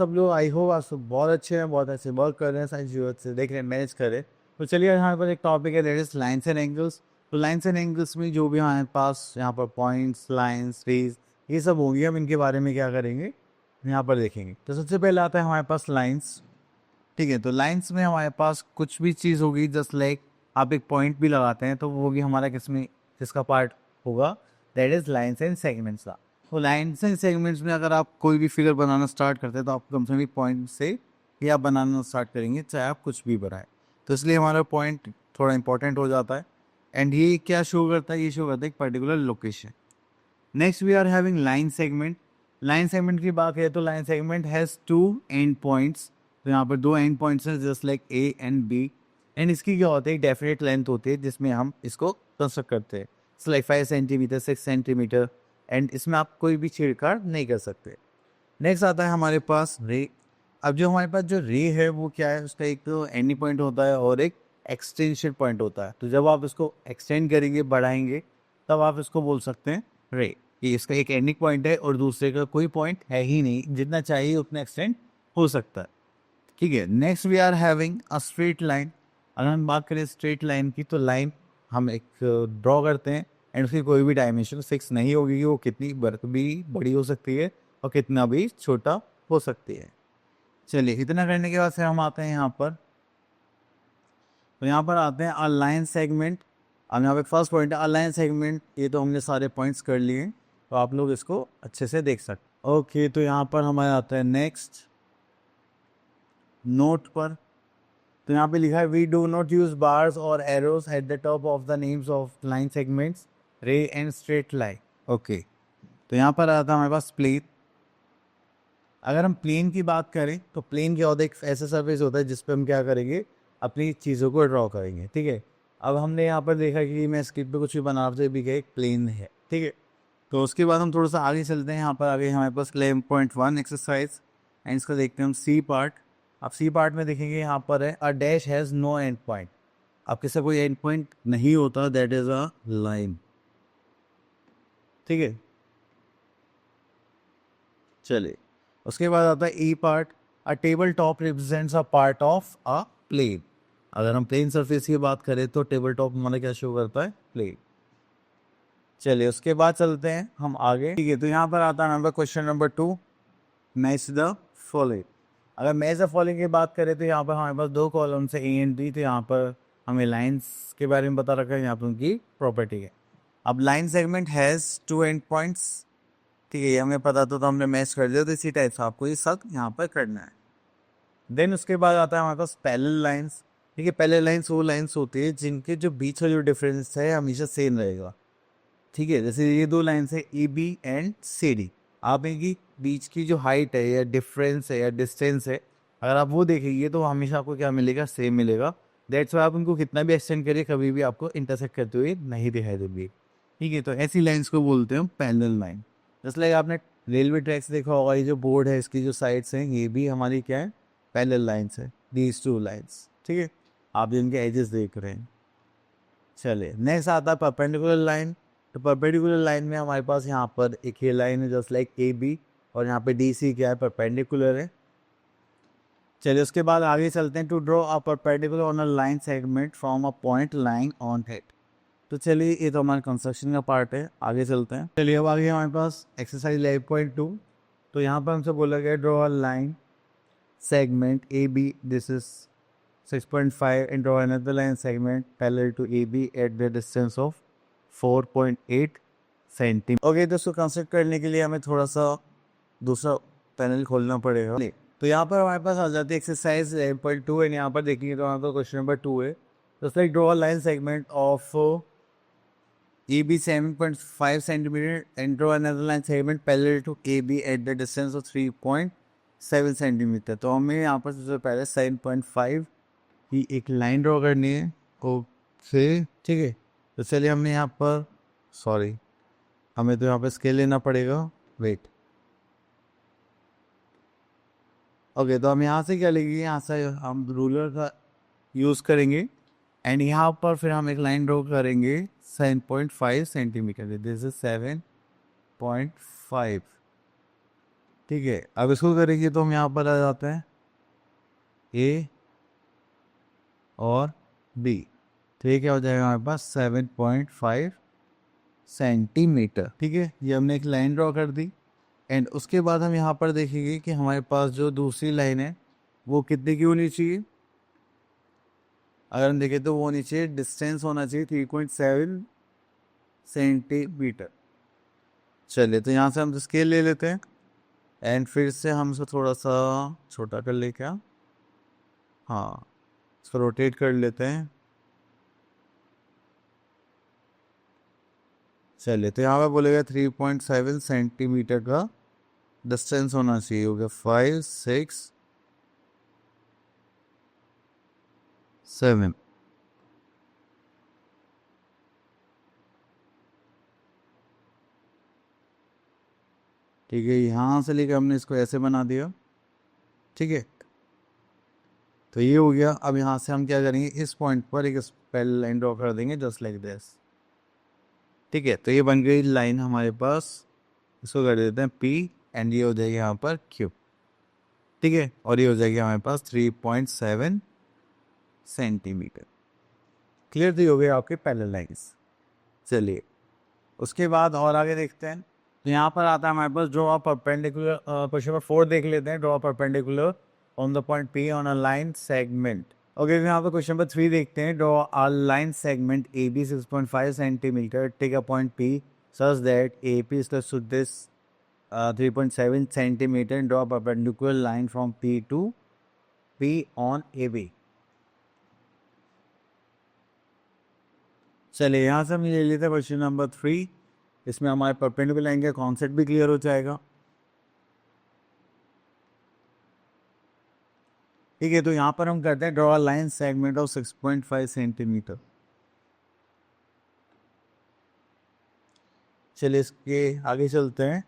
सब लोग? I hope आप सब बहुत अच्छे हैं, बहुत अच्छे वर्क कर रहे हैं, सारी चीज़ों से देख रहे हैं, मैनेज कर रहे हैं। तो चलिए यहाँ पर एक टॉपिक है that is lines and angles. तो लाइन्स एंड एंगल्स में जो भी हमारे पास यहाँ पर पॉइंट्स, लाइन्स, रेज, ये सब होंगी, हम इनके बारे में क्या करेंगे यहाँ पर देखेंगे। तो सबसे पहले आता है हमारे पास लाइन्स। ठीक है, तो लाइन्स में हमारे पास कुछ भी चीज़ होगी, जस्ट लाइक आप एक पॉइंट भी लगाते हैं तो वो भी हमारा किसमें किसका पार्ट होगा, that is lines and segments का। तो लाइन्स एंड सेगमेंट्स में अगर आप कोई भी फिगर बनाना स्टार्ट करते हैं तो आप कम से कम पॉइंट से ही आप बनाना स्टार्ट करेंगे, चाहे आप कुछ भी बनाएं। तो इसलिए हमारा पॉइंट थोड़ा इंपॉर्टेंट हो जाता है। एंड ये क्या शो करता है, ये शो करता है एक particular location. Next we are having line segment. Line segment की बात है तो line segment has two end points. तो यहाँ पर दो एंड पॉइंट्स हैं, just like A and B. And इसकी क्या होती है, एक डेफिनेट लेंथ होती है जिसमें हम इसको कंस्ट्रक्ट करते हैं, लाइक 5 सेंटीमीटर, 6 सेंटीमीटर। एंड इसमें आप कोई भी छेड़छाड़ नहीं कर सकते। नेक्स्ट आता है हमारे पास रे। अब जो हमारे पास जो रे है वो क्या है, उसका एक तो एंडिंग पॉइंट होता है और एक एक्सटेंशन पॉइंट होता है। तो जब आप इसको एक्सटेंड करेंगे, बढ़ाएंगे, तब आप इसको बोल सकते हैं रे। कि इसका एक एंडिंग पॉइंट है और दूसरे का कोई पॉइंट है ही नहीं, जितना चाहिए उतना एक्सटेंड हो सकता है। ठीक है, next we are having a straight line. अगर हम बात करें स्ट्रेट लाइन की, तो लाइन हम एक ड्रॉ करते हैं एंड उसकी कोई भी डायमेंशन फिक्स नहीं होगी कि वो कितनी भी बड़ी हो सकती है और कितना भी छोटा हो सकती है। चलिए, इतना करने के बाद फिर हम आते हैं यहाँ पर। तो यहाँ पर आते हैं अ लाइन सेगमेंट। अब यहाँ पे फर्स्ट पॉइंट है अ लाइन सेगमेंट। ये तो हमने सारे पॉइंट्स कर लिए, तो आप लोग इसको अच्छे से देख सकते। ओके, तो यहाँ पर हमारे आता है नेक्स्ट नोट पर। तो यहाँ पे लिखा है we do not use bars और arrows at the top of the names of line segments, ray and straight line. Okay, तो यहाँ पर आता है हमारे पास प्लेन। अगर हम प्लेन की बात करें तो प्लेन क्या होता है, एक ऐसा सरफेस होता है जिस पे हम क्या करेंगे, अपनी चीज़ों को ड्रॉ करेंगे। ठीक है, अब हमने यहाँ पर देखा कि मैं स्क्रिप्ट पे कुछ भी बना रहा भी क्या एक प्लेन है। ठीक है, तो उसके बाद हम थोड़ा सा आगे चलते हैं। यहाँ पर आगे हमारे पास 11.1 एक्सरसाइज एंड इसका देखते हैं हम सी पार्ट। अब सी पार्ट में देखेंगे यहाँ पर है a dash has no end point. अब किसी कोई एंड पॉइंट नहीं होता, दैट इज अ लाइन। ठीक है, चलिए, उसके बाद आता है E part. A table top represents a part of a plane. अगर हम प्लेन सरफेस की बात करें तो टेबल टॉप हमारा क्या शो करता है, प्लेन। चलिए, उसके बाद चलते हैं हम आगे। ठीक है, तो यहाँ पर आता है number question number 2, match the following. अगर मैच द फॉलोइंग की बात करें तो यहाँ पर हमारे पास दो कॉलम्स है ए एंड बी। तो यहाँ पर हमें लाइंस के बारे में बता रखा है, यहाँ पर उनकी प्रॉपर्टी है। अब line segment has two end points. ठीक है, ये हमें पता तो हमने मैच कर दिया, तो इसी टाइप से आपको ये सब यहाँ पर करना है। देन उसके बाद आता है हमारे पास पैरेलल लाइंस। ठीक है, पैरेलल लाइंस वो लाइंस होती है जिनके जो बीच का जो डिफरेंस है हमेशा सेम रहेगा। ठीक है, जैसे ये दो लाइंस है A B and C D. आप इनकी बीच की जो हाइट है या डिफरेंस है या डिस्टेंस है, अगर आप वो देखेंगे तो हमेशा आपको क्या मिलेगा, सेम मिलेगा। दैट्स वाई आप उनको कितना भी एक्सटेंड करिए, कभी भी आपको इंटरसेक्ट करते हुए नहीं दिखाई देंगे। ठीक है, तो ऐसी लाइंस को बोलते हैं पैरेलल लाइन। जैसे लाइक आपने रेलवे ट्रैक्स देखा होगा, ये जो बोर्ड है इसकी जो साइड्स हैं ये भी हमारी क्या है, पैरेलल लाइंस है, दीज टू लाइंस। ठीक है, आप जिनके एजेस देख रहे हैं। चलिए, नेक्स्ट आता है परपेंडिकुलर लाइन। तो परपेंडिकुलर लाइन में हमारे पास यहाँ पर एक ये लाइन है जस्ट लाइक ए बी, और यहाँ पे डी सी क्या है, परपेंडिकुलर है। चलिए, उसके बाद आगे चलते हैं। To draw a perpendicular on a line segment from a point line on head. तो चलिए, ये तो हमारे कंस्ट्रक्शन का पार्ट है, आगे चलते हैं। चलिए, अब आगे हमारे पास एक्सरसाइज 11.2। तो यहाँ पर हमसे बोला गया draw a line segment AB. This is 6.5 and draw another line segment parallel to AB at the distance of 4.8 centimetre. Okay, तो इसको कंस्ट्रक्ट करने के लिए हमें थोड़ा सा दूसरा पैनल खोलना पड़ेगा। तो यहाँ पर हमारे पास आ जाती है एक्सरसाइज 11.2 एंड यहाँ पर देखेंगे तो यहाँ पर क्वेश्चन नंबर 2 है। तो like draw a line segment of AB 7.5 centimeter and draw another line segment parallel to AB at the distance of 3.7 centimetre. तो हमें यहाँ पर सबसे पहले 7.5 की एक लाइन ड्रॉ करनी है। ओके, ठीक है, तो चलिए हमने यहाँ पर हमें तो यहाँ पर स्केल लेना पड़ेगा। वेट, ओके, तो हम यहाँ से क्या लेंगे, यहाँ से हम रूलर का यूज़ करेंगे एंड यहाँ पर फिर हम एक लाइन ड्रॉ करेंगे 7.5 सेंटीमीटर। This is 7.5। ठीक है, अब इसको करेंगे तो हम यहाँ पर आ जाते हैं ए और बी। तो ये क्या हो जाएगा हमारे पास 7.5 सेंटीमीटर। ठीक है, ये हमने एक लाइन ड्रॉ कर दी। एंड उसके बाद हम यहाँ पर देखेंगे कि हमारे पास जो दूसरी लाइन है वो कितने की होनी चाहिए। अगर हम देखें तो वो होनी चाहिए, डिस्टेंस होना चाहिए 3.7 सेंटीमीटर। चलिए, तो यहाँ से हम स्केल ले लेते हैं एंड फिर से हम इसको थोड़ा सा छोटा कर ले क्या, हाँ, इसको रोटेट कर लेते हैं। चलिए, तो यहाँ पे बोलेगा 3.7 सेंटीमीटर का डिस्टेंस होना चाहिए। हो गया 5, 6, 7। ठीक है, यहाँ से लेकर हमने इसको ऐसे बना दिया। ठीक है, तो ये हो गया। अब यहाँ से हम क्या करेंगे, इस पॉइंट पर एक पैरेलल लाइन ड्रॉ कर देंगे जस्ट लाइक दिस। ठीक है, तो ये बन गई लाइन हमारे पास। इसको कर देते हैं पी एंड ये हो जाएगी यहाँ पर क्यू। ठीक है, और ये हो जाएगी हमारे पास 3.7 सेंटीमीटर। क्लियर थी हो गई आपके पैरेलल लाइंस। चलिए, उसके बाद और आगे देखते हैं। तो यहाँ पर आता है हमारे पास draw a perpendicular. Question number 4 देख लेते हैं। Draw perpendicular on the point P on a line segment. Okay, यहाँ पर क्वेश्चन नंबर 3 देखते हैं। Draw a line segment A B 6.5 centimetre, take a point P such that A P is to this 3.7 centimetre, draw perpendicular line from P to P on A B. चलिए, यहाँ से हम ले लेते हैं question number 3। इसमें हमारे perpendicular line का कॉन्सेप्ट भी क्लियर हो जाएगा। ठीक है, तो यहाँ पर हम करते हैं draw line segment of 6.5 centimetre. चलिए, इसके आगे चलते हैं।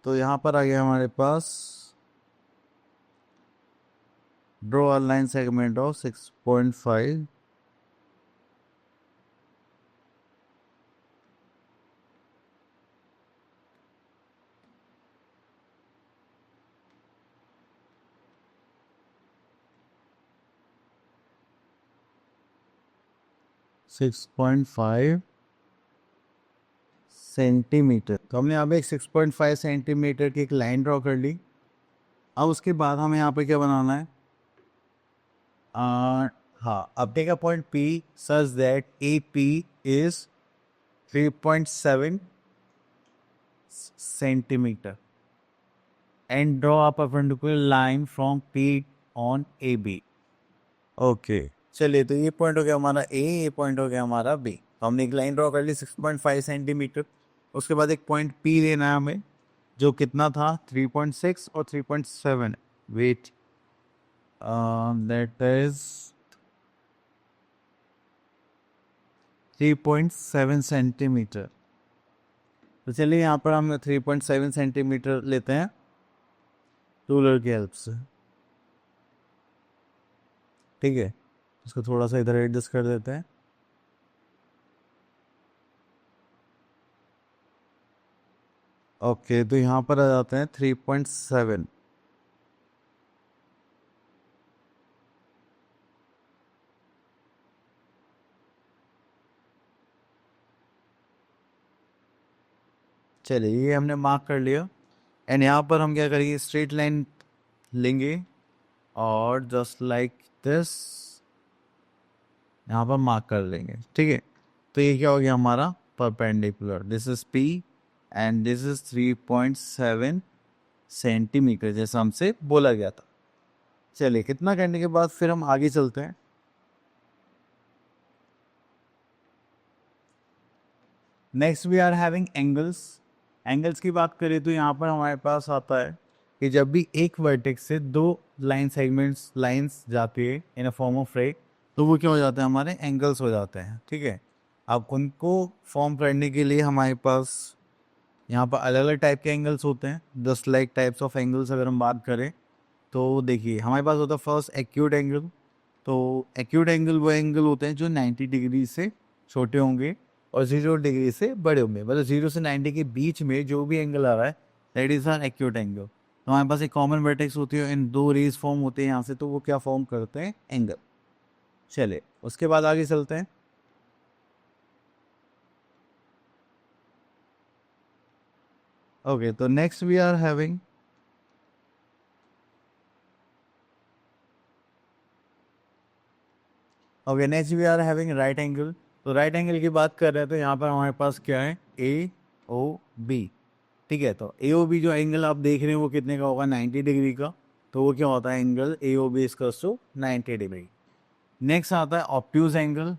तो यहाँ पर आ गया हमारे पास draw line segment of 6.5 6.5 centimetre. तो हमने यहाँ पे एक 6.5 सेंटीमीटर की एक लाइन ड्रॉ कर ली। अब उसके बाद हमें यहाँ पे क्या बनाना है, हाँ, अब take a point P such that A P is 3.7 centimetre and draw a perpendicular line from P on A B. Okay, चलिए, तो ये पॉइंट हो गया हमारा ए, ये पॉइंट हो गया हमारा बी। तो हमने एक लाइन ड्रॉ कर ली 6.5 सेंटीमीटर। उसके बाद एक पॉइंट पी लेना है हमें, जो कितना था 3.6 और 3.7। Wait, that is 3.7 centimetre. तो चलिए, यहाँ पर हम 3.7 सेंटीमीटर लेते हैं रूलर की हेल्प से। ठीक है, इसको थोड़ा सा इधर एडजस्ट कर देते हैं। ओके, तो यहाँ पर आ जाते हैं 3.7। चलिए, ये हमने मार्क कर लिया। एंड यहाँ पर हम क्या करेंगे, स्ट्रेट लाइन लेंगे और जस्ट लाइक दिस यहाँ पर मार्क कर लेंगे। ठीक है, तो ये क्या हो गया हमारा perpendicular. This is P and this is 3.7 centimetre, जैसा हमसे बोला गया था। चलिए, कितना करने के बाद फिर हम आगे चलते हैं। Next we are having angles. Angles की बात करें तो यहाँ पर हमारे पास आता है कि जब भी एक वर्टेक्स से दो लाइन सेगमेंट्स लाइंस जाती है इन अ फॉर्म ऑफ रे, तो वो क्या हो जाते हैं, हमारे एंगल्स हो जाते हैं। ठीक है, अब उनको फॉर्म करने के लिए हमारे पास यहाँ पर अलग अलग टाइप के एंगल्स होते हैं। Just like types of angles अगर हम बात करें तो देखिए, हमारे पास होता है फर्स्ट एक्यूट एंगल। तो एक्यूट एंगल वो एंगल होते हैं जो 90 डिग्री से छोटे होंगे और 0 डिग्री से बड़े होंगे। मतलब 0 से 90 के बीच में जो भी एंगल आ रहा है that is are acute angle. तो हमारे पास एक कॉमन वर्टेक्स होती है, इन दो रेज फॉर्म होते हैं यहाँ से, तो वो क्या फॉर्म करते हैं, एंगल। चलिए उसके बाद आगे चलते हैं। ओके तो next we are having okay next we are having right angle. तो राइट एंगल की बात कर रहे हैं तो यहाँ पर हमारे पास क्या है, ए ओ बी। ठीक है, तो ए ओ बी जो एंगल आप देख रहे हैं वो कितने का होगा, 90 डिग्री का। तो वो क्या होता है, angle A O B equals to 90 degree. Next आता है ऑब्ट्यूज एंगल।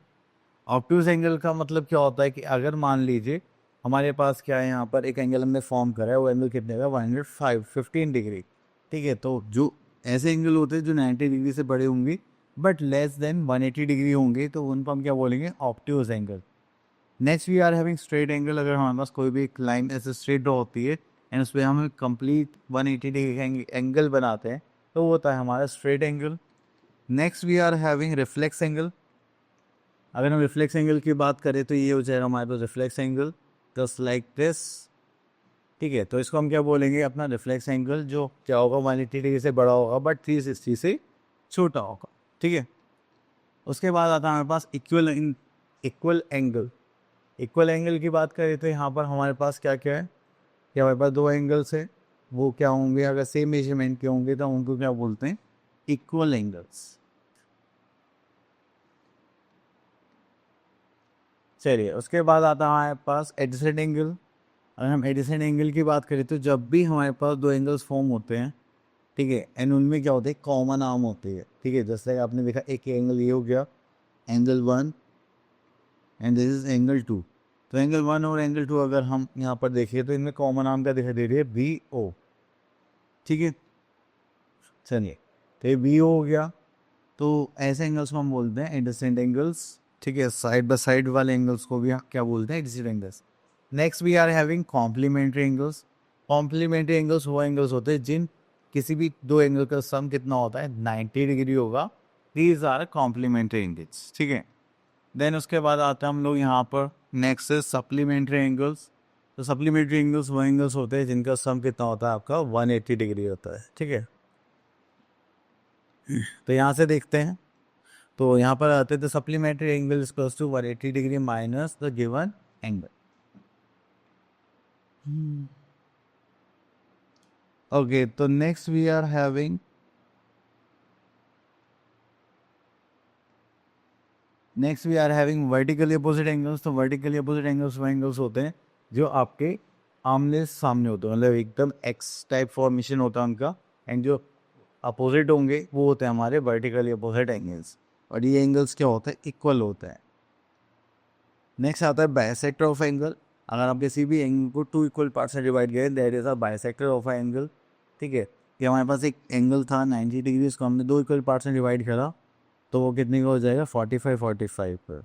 ऑब्ट्यूज एंगल का मतलब क्या होता है कि अगर मान लीजिए हमारे पास क्या है, यहाँ पर एक एंगल हमने फॉर्म करा है, वो एंगल कितने का, 15 डिग्री। ठीक है, तो जो ऐसे एंगल होते हैं जो 90 डिग्री से बड़े होंगे बट लेस देन 180 डिग्री होंगे, तो उन पर हम क्या बोलेंगे, obtuse angle. Next we are having straight angle. अगर हमारे पास कोई भी एक लाइन ऐसे स्ट्रेट ड्रॉ होती है एंड उस पर हम कंप्लीट 180 डिग्री एंगल बनाते हैं, तो वो होता है हमारा straight angle. Next we are having reflex angle. अगर हम रिफ्लेक्स एंगल की बात करें तो ये हो जाएगा हमारे पास reflex angle just like this. ठीक है, तो इसको हम क्या बोलेंगे, अपना रिफ्लेक्स एंगल, जो क्या होगा, 180 डिग्री से बड़ा होगा बट 360 से छोटा होगा। ठीक है, उसके बाद आता है हमारे पास इक्वल एंगल। इक्वल एंगल की बात करें तो यहाँ पर हमारे पास क्या क्या है, कि हमारे पास दो एंगल्स है, वो क्या होंगे, अगर सेम मेजरमेंट के होंगे तो उनको क्या बोलते हैं, इक्वल एंगल्स। चलिए उसके बाद आता है हमारे पास एडजेसेंट एंगल। अगर हम एडजेसेंट एंगल की बात करें तो जब भी हमारे पास दो एंगल्स फॉर्म होते हैं, ठीक है, एंड उनमें क्या होते हैं, कॉमन आर्म होती है। ठीक है, जैसे आपने देखा एक एंगल ये हो गया, angle 1 and this is angle 2। तो एंगल 1 और एंगल 2 अगर हम यहाँ पर देखिए तो इनमें कॉमन आर्म क्या दिखाई दे रही है, बी ओ। ठीक है, चलिए, तो ये बी ओ हो गया। तो ऐसे एंगल्स को हम बोलते हैं एडजेसेंट एंगल्स। ठीक है, साइड बाय साइड वाले एंगल्स को भी क्या बोलते हैं, adjacent angles. Next we are having complementary angles. Complementary angles वो एंगल्स होते हैं जिन किसी भी दो एंगल का सम कितना होता है, 90 डिग्री होगा। These are complementary angles. ठीक है, देन उसके बाद आते हैं हम लोग यहाँ पर, नेक्स्ट है सप्लीमेंट्री एंगल्स। तो सप्लीमेंट्री एंगल्स वो एंगल्स होते हैं जिनका सम कितना होता है, आपका 180 डिग्री होता है। ठीक है, तो यहाँ से देखते हैं, तो यहाँ पर आते थे supplementary angle is plus to 180 degree minus the given angle. Okay, तो next we are having vertically opposite angles. तो वर्टिकली अपोजिट एंगल्स वो एंगल्स होते हैं जो आपके आमने सामने होते हैं, मतलब एकदम एक्स टाइप फॉर्मेशन होता है उनका, एंड जो अपोजिट होंगे वो होते हैं हमारे वर्टिकली अपोजिट एंगल्स। और ये एंगल्स क्या होता है, इक्वल होता है। नेक्स्ट आता है बाइसेक्टर ऑफ एंगल। अगर आप किसी भी एंगल को टू इक्वल पार्ट से डिवाइड करें, that is a bisector of a angle. ठीक है, कि हमारे पास एक एंगल था 90 डिग्री, इसको हमने दो इक्वल पार्ट से डिवाइड करा, तो वो कितने का हो जाएगा, 45 पर।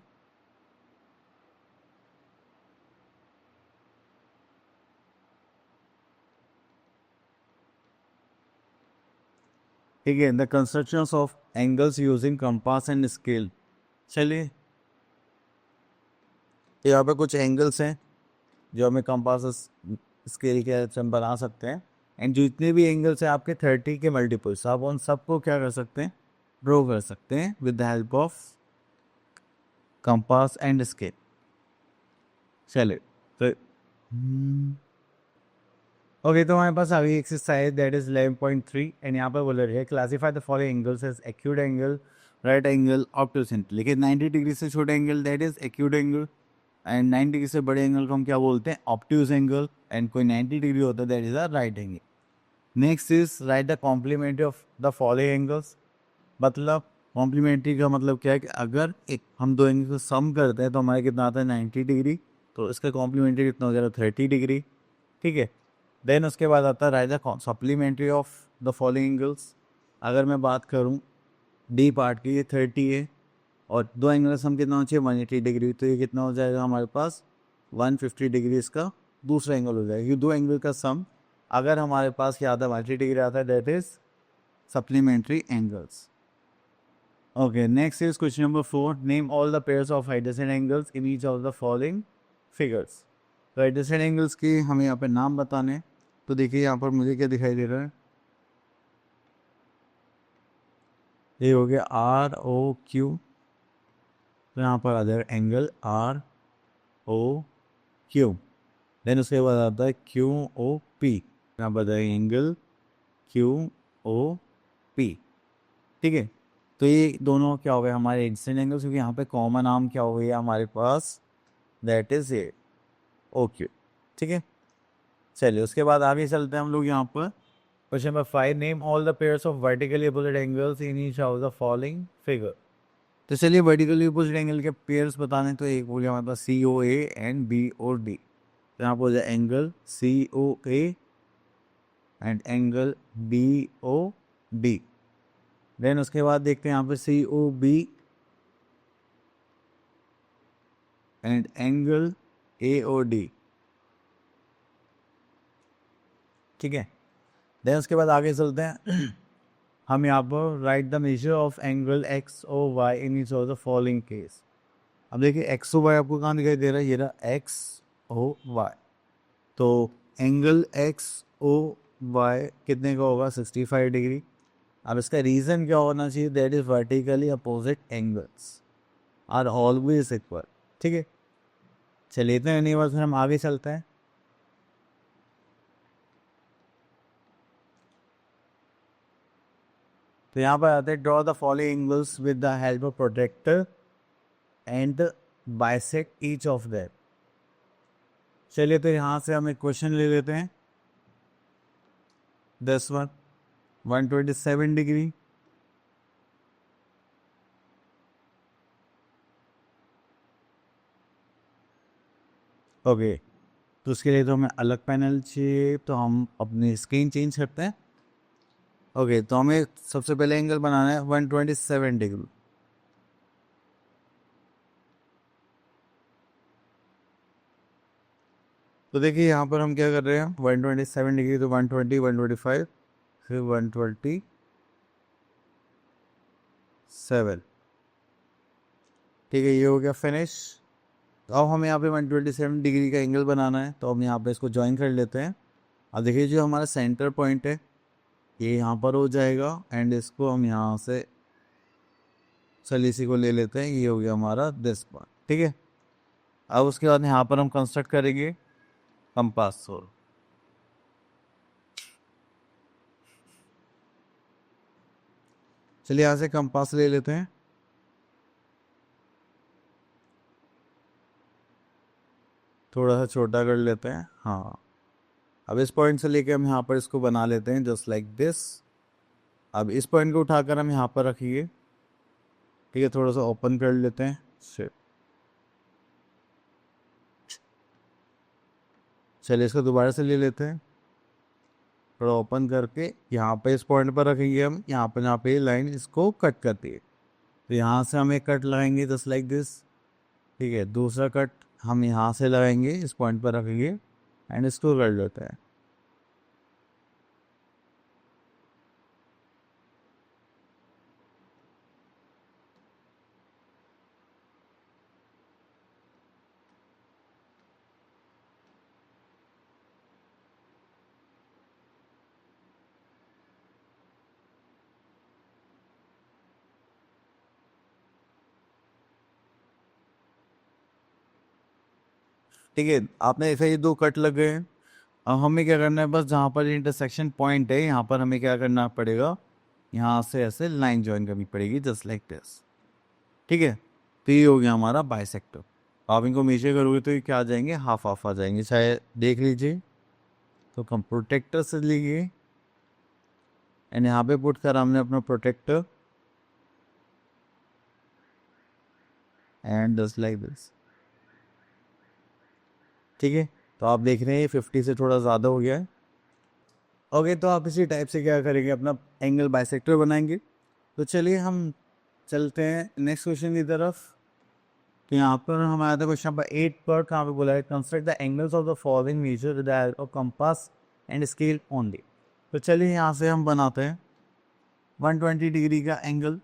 ठीक है, the constructions of angles using compass and scale. चलिए, यहाँ पे कुछ एंगल्स हैं जो हमें कंपास स्केल के हेल्प से हम बना सकते हैं, एंड जितने भी एंगल्स हैं आपके 30 के मल्टीपल्स, आप उन सबको क्या कर सकते हैं, ड्रॉ कर सकते हैं with the help of compass and scale. चलिए, तो ओके, तो हमारे पास अभी एक्सरसाइज दैट इज 11.3, एंड यहाँ पर बोल रही है classify the following angles as acute angle, right angle, obtuse angle. लेकिन 90 डिग्री से छोटा angle that is acute angle, and 90 degree से बड़े एंगल को हम क्या बोलते हैं, ऑब्ट्यूज एंगल, एंड कोई 90 डिग्री होता है that is a right angle. Next is write the complementary of the following angles. मतलब कॉम्प्लीमेंट्री का मतलब क्या है, कि अगर एक हम दो एंगल को सम करते हैं तो हमारे कितना आता है, 90 डिग्री, तो इसका कॉम्प्लीमेंट्री कितना हो जाएगा, 30 डिग्री। ठीक है, देन उसके बाद आता है right the supplementary of the following angles. अगर मैं बात करूँ डी पार्ट की, ये 30 है, और दो एंगल सम कितना होना चाहिए, 180 डिग्री, तो ये कितना हो जाएगा हमारे पास, 150 डिग्री इसका दूसरा एंगल हो जाएगा। ये दो एंगल का सम अगर हमारे पास क्या आता है, 180 डिग्री आता है, that is supplementary angles. Okay, next is question number 4. Name all the pairs of adjacent angles in each of the following figures. तो adjacent angles की हमें यहाँ पे नाम बताने, तो देखिए यहाँ पर मुझे क्या दिखाई दे रहा है, ये हो गया आर ओ क्यू, तो यहाँ पर आ जाएगा angle R O Q. Then उसके बाद आता है क्यू ओ पी, यहाँ पर जाएगा एंगल क्यू ओ पी। ठीक है, तो ये दोनों क्या हो गए हमारे इंसिडेंट एंगल्स, क्योंकि यहाँ पे कॉमन आर्म क्या हो गया हमारे पास, that is A O Q. ठीक है, चलिए उसके बाद आगे चलते हैं हम लोग यहाँ पर। Question number 5, name all the pairs of vertically opposite angles in each of the following figure. तो चलिए वर्टिकली अपोजिट एंगल के पेयर्स बताने, तो एक बोलिए हमारे पास C O A and B और डी। तो यहाँ पर हो जाए angle C O A and angle B O D. Then उसके बाद देखते हैं यहाँ पे C O B and angle A O D. ठीक है, देन उसके बाद आगे चलते हैं हम यहाँ पर write the measure of angle X O Y in each of the following case. अब देखिए एक्स ओ वाई आपको कहाँ दिखाई दे रहा है, ये रहा एक्स ओ वाई। तो एंगल एक्स ओ वाई कितने का होगा, 65 डिग्री। अब इसका रीज़न क्या होना चाहिए, that is vertically opposite angles are always equal. ठीक है, चलिए इतने नहीं बस हम आगे चलते हैं। तो यहाँ पर आते हैं draw the following angles with the help of protractor and bisect each of them. चलिए तो यहाँ से हम एक क्वेश्चन ले लेते हैं, 127 डिग्री। ओके, तो उसके लिए तो हमें अलग पैनल चाहिए, तो हम अपनी स्क्रीन चेंज करते हैं। ओके, तो हमें सबसे पहले एंगल बनाना है 127 डिग्री। तो देखिए यहाँ पर हम क्या कर रहे हैं, 127 डिग्री, तो 120, 125, फिर 127। ठीक है, ये हो गया फिनिश। तो अब हमें यहाँ पे 127 डिग्री का एंगल बनाना है, तो हम यहाँ पे इसको ज्वाइन कर लेते हैं। अब देखिए जो हमारा सेंटर पॉइंट है ये यहाँ पर हो जाएगा, एंड इसको हम यहाँ से चलिए इसी को ले लेते हैं, ये हो गया हमारा दिस पॉइंट। ठीक है, अब उसके बाद यहाँ पर हम कंस्ट्रक्ट करेंगे कंपास सोल। चलिए यहाँ से कंपास ले लेते हैं, थोड़ा सा छोटा कर लेते हैं। हाँ, अब इस पॉइंट से लेके हम यहाँ पर इसको बना लेते हैं जस्ट लाइक दिस। अब इस पॉइंट को उठाकर हम यहाँ पर रखिए। ठीक है, थोड़ा सा ओपन कर लेते हैं से। चलिए इसको दोबारा से ले लेते हैं, थोड़ा ओपन करके यहाँ पे इस पॉइंट पर रखेंगे हम, यहाँ पे लाइन इसको कट करती है। तो यहाँ से हम एक कट लगाएंगे जस्ट लाइक दिस। ठीक है, दूसरा कट हम यहाँ से लगाएंगे, इस पॉइंट पर रखेंगे एंड इसको कर लेते हैं। ठीक है, आपने ऐसे ही दो कट लग गए हैं। अब हमें क्या करना है, बस जहाँ पर इंटरसेक्शन पॉइंट है यहाँ पर हमें क्या करना पड़ेगा, यहाँ से ऐसे लाइन ज्वाइन करनी पड़ेगी जस्ट लाइक दिस। ठीक है, तो ये हो गया हमारा बाइसेक्टर। आप इनको मेजर करोगे तो ये क्या आ जाएंगे, हाफ हाफ आ जाएंगे, चाहे देख लीजिए। तो हम प्रोटेक्टर से लीजिए एंड यहाँ पे पुट कर हमने अपना protractor and just like this. ठीक है, तो आप देख रहे हैं 50 से थोड़ा ज़्यादा हो गया है। ओके, तो आप इसी टाइप से क्या करेंगे, अपना एंगल बाइसेक्टर बनाएंगे। तो चलिए हम चलते हैं नेक्स्ट क्वेश्चन की तरफ। तो यहाँ पर हम आया था क्वेश्चन नंबर 8 पर, कहाँ पे बोला है construct the angles of the following measure with the help of compass and scale only. तो चलिए यहाँ से हम बनाते हैं 120 डिग्री का एंगल।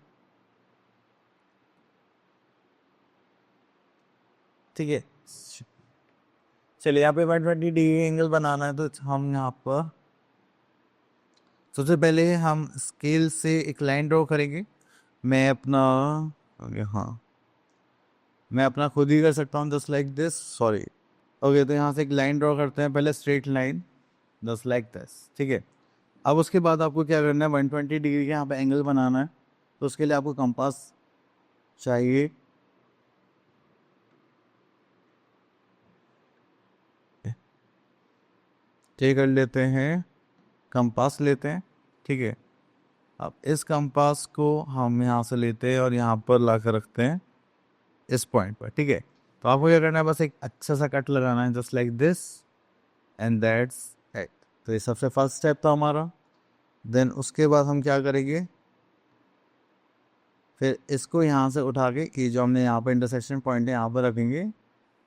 ठीक है, चलिए यहाँ पे 120 डिग्री एंगल बनाना है, तो हम यहाँ पर सबसे पहले हम स्केल से एक लाइन ड्रॉ करेंगे। मैं अपना हाँ, मैं अपना खुद ही कर सकता हूँ, just like this, sorry. Okay, तो यहाँ से एक लाइन ड्रॉ करते हैं, पहले straight line, just like this, ठीक है। अब उसके बाद आपको क्या करना है, 120 डिग्री का यहाँ पे एंगल बनाना है, तो उसके लिए आपको कंपास चाहिए। ये कर लेते हैं, कंपास लेते हैं, ठीक है। अब इस कंपास को हम यहाँ से लेते हैं और यहाँ पर ला कर रखते हैं इस पॉइंट पर, ठीक है। तो आपको क्या करना है, बस एक अच्छा सा कट लगाना है, just like this, and that's it. तो ये सबसे फर्स्ट स्टेप था हमारा। देन उसके बाद हम क्या करेंगे, फिर इसको यहाँ से उठा के, कि जो हमने यहाँ पर इंटरसेक्शन पॉइंट है यहाँ पर रखेंगे,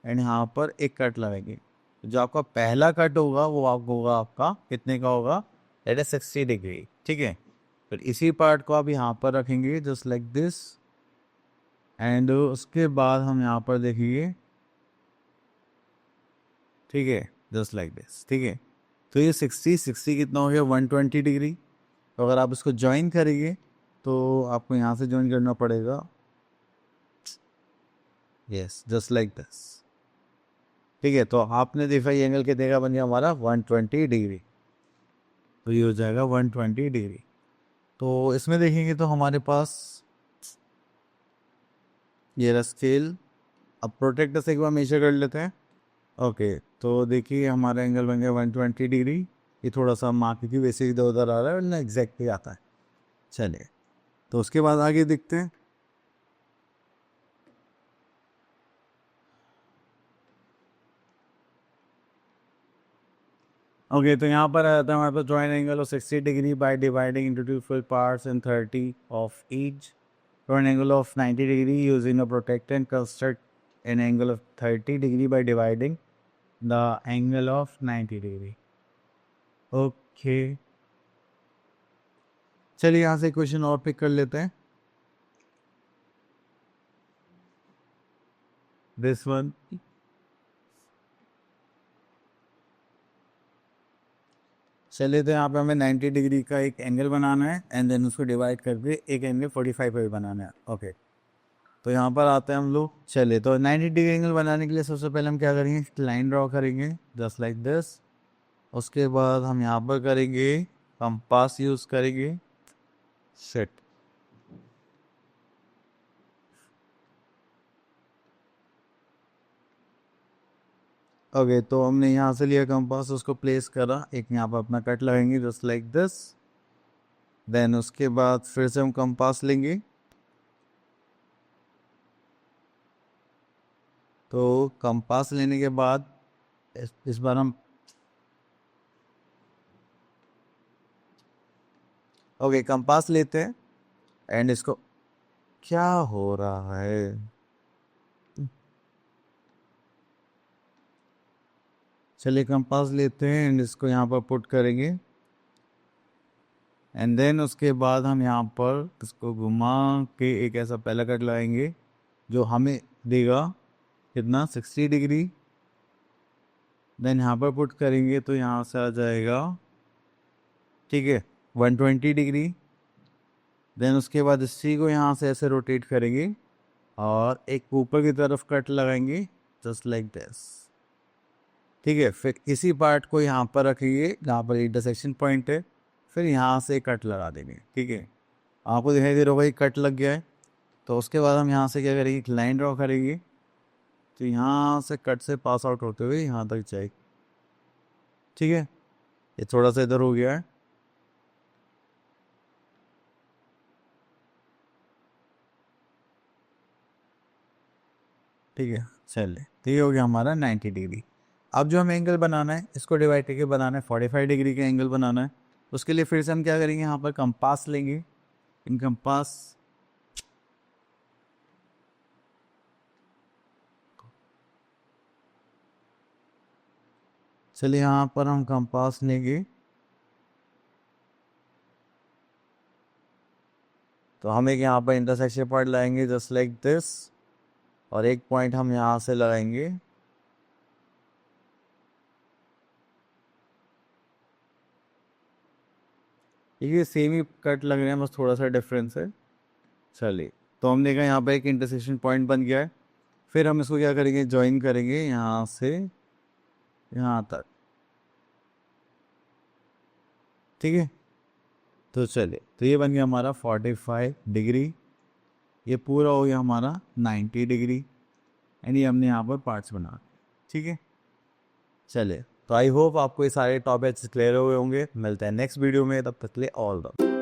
एंड यहाँ पर एक कट लगाएंगे। जो आपका पहला कट होगा वो आपको होगा, आपका कितने का होगा, दैट इज 60 डिग्री, ठीक है। फिर इसी पार्ट को आप यहाँ पर रखेंगे, जस्ट लाइक दिस, एंड उसके बाद हम यहाँ पर देखेंगे, ठीक है, जस्ट लाइक दिस, ठीक है। तो ये 60 कितना हो गया, 120 डिग्री। तो अगर आप इसको ज्वाइन करेंगे तो आपको यहाँ से ज्वाइन करना पड़ेगा, यस, जस्ट लाइक दिस, ठीक है। तो आपने देखा ये एंगल कितने का बन गया हमारा, 120 डिग्री। तो ये हो जाएगा 120 डिग्री। तो इसमें देखेंगे तो हमारे पास ये रहा स्केल। अब प्रोटेक्टर से एक बार मेजर कर लेते हैं। ओके, तो देखिए हमारा एंगल बन गया 120 डिग्री। ये थोड़ा सा मार्क की वैसे इधर उधर आ रहा है, वरना एग्जैक्टली आता है। चलिए, तो उसके बाद आगे देखते हैं। ओके, तो यहाँ पर आता है हमारे पास joint angle of 60 degree by dividing into two full parts and 30 of each. An angle of 90 degree using a protectant, construct an angle of 30 degree by dividing the angle of 90 degree. Okay, चलिए यहाँ से question और pick कर लेते हैं, this one. चलिए, तो यहाँ पे हमें 90 डिग्री का एक एंगल बनाना है, एंड देन उसको डिवाइड करके एक एंगल 45 पे बनाना है। ओके, तो यहाँ पर आते हैं हम लोग। चलिए, तो 90 डिग्री एंगल बनाने के लिए सबसे पहले हम क्या करेंगे, लाइन ड्रॉ करेंगे, जस्ट लाइक दिस। उसके बाद हम यहाँ पर करेंगे, कंपास यूज करेंगे, सेट। ओके, तो हमने यहाँ से लिया कंपास, उसको प्लेस करा, एक यहाँ पर अपना कट लगाएंगे, जस्ट लाइक दिस। देन उसके बाद फिर से हम कंपास लेंगे, तो कंपास लेने के बाद इस बार हम, ओके, कंपास लेते हैं, एंड इसको, क्या हो रहा है, चलिए कंपास लेते हैं, एंड इसको यहाँ पर पुट करेंगे, एंड देन उसके बाद हम यहाँ पर इसको घुमा के एक ऐसा पहला कट लगाएंगे जो हमें देगा कितना, 60 डिग्री। देन यहाँ पर पुट करेंगे तो यहाँ से आ जाएगा, ठीक है, 120 डिग्री। देन उसके बाद इसी को यहाँ से ऐसे रोटेट करेंगे और एक ऊपर की तरफ कट लगाएंगे, जस्ट लाइक दिस, ठीक है। फिर इसी पार्ट को यहाँ पर रखिए जहाँ पर इंटरसेक्शन पॉइंट है, फिर यहाँ से कट लगा देंगे, ठीक है। आपको दिखाई दे रहा होगा ये कट लग गया है। तो उसके बाद हम यहाँ से क्या करेंगे, एक लाइन ड्रॉ करेंगे, तो यहाँ से कट से पास आउट होते हुए यहाँ तक जाएगी, ठीक है। ये थोड़ा सा इधर हो गया है, ठीक है। चलिए, तो ये हो गया हमारा 90 डिग्री। अब जो हमें एंगल बनाना है, इसको डिवाइड करके बनाना है, 45 डिग्री का एंगल बनाना है। उसके लिए फिर से हम क्या करेंगे, यहाँ पर कंपास लेंगे, इन कंपास, चलिए यहाँ पर हम कंपास लेंगे, तो हम एक यहाँ पर इंटरसेक्शन पॉइंट लाएंगे, जस्ट लाइक दिस, और एक पॉइंट हम यहाँ से लगाएंगे, ये सेम ही कट लग रहे हैं, बस थोड़ा सा डिफरेंस है। चलिए, तो हमने कहा यहाँ पे एक इंटरसेक्शन पॉइंट बन गया है। फिर हम इसको क्या करेंगे, ज्वाइन करेंगे यहाँ से यहाँ तक। ठीक है, तो चलिए, तो ये बन गया हमारा 45 डिग्री, ये पूरा हो गया हमारा 90 डिग्री, एंड ये हमने यहाँ पर पार्ट्स बना। ठीक है, चलिए, तो आई होप आपको ये सारे टॉपिक्स क्लियर हुए होंगे। मिलते हैं नेक्स्ट वीडियो में, तब तक के लिए ऑल द